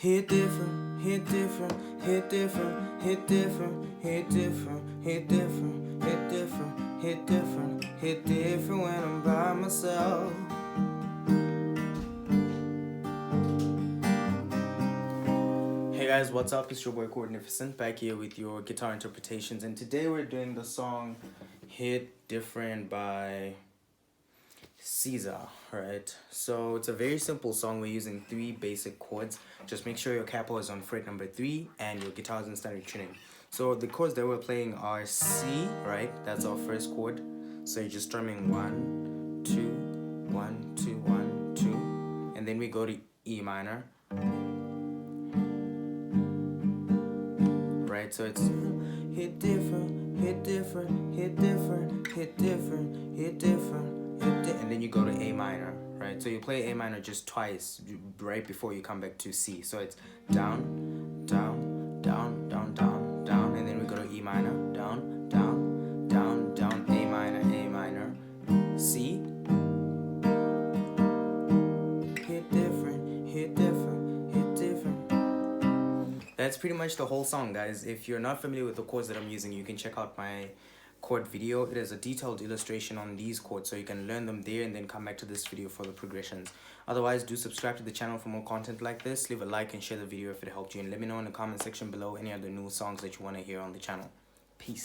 hit different, hit different, hit different, hit different, hit different, hit different, hit different, hit different, hit different when I'm by myself. Hey guys, what's up? It's your boy Magnificent back here with your guitar interpretations, and today we're doing the song Hit Different by SZA, right? So it's a very simple song. We're using 3 basic chords. Just make sure your capo is on fret number 3 and your guitar is in standard tuning. So the chords that we're playing are C, right? That's our first chord. So you're just strumming 1, 2, 1, 2, 1, 2, and then we go to E minor. Right, so it's hit different, hit different, hit different, hit different, hit different, and then you go to A minor, right? So you play A minor just twice right before you come back to C. So it's down, down, down, down, down, down, and then we go to E minor, down, down, down, down, A minor, C. Hit different, hit different, hit different. That's pretty much the whole song, guys. If you're not familiar with the chords that I'm using, you can check out my chord video. It is a detailed illustration on these chords, so you can learn them there and then come back to this video for the progressions. Otherwise, do subscribe to the channel for more content like this. Leave a like and share the video if it helped you, and let me know in the comment section below any other new songs that you want to hear on the channel. Peace.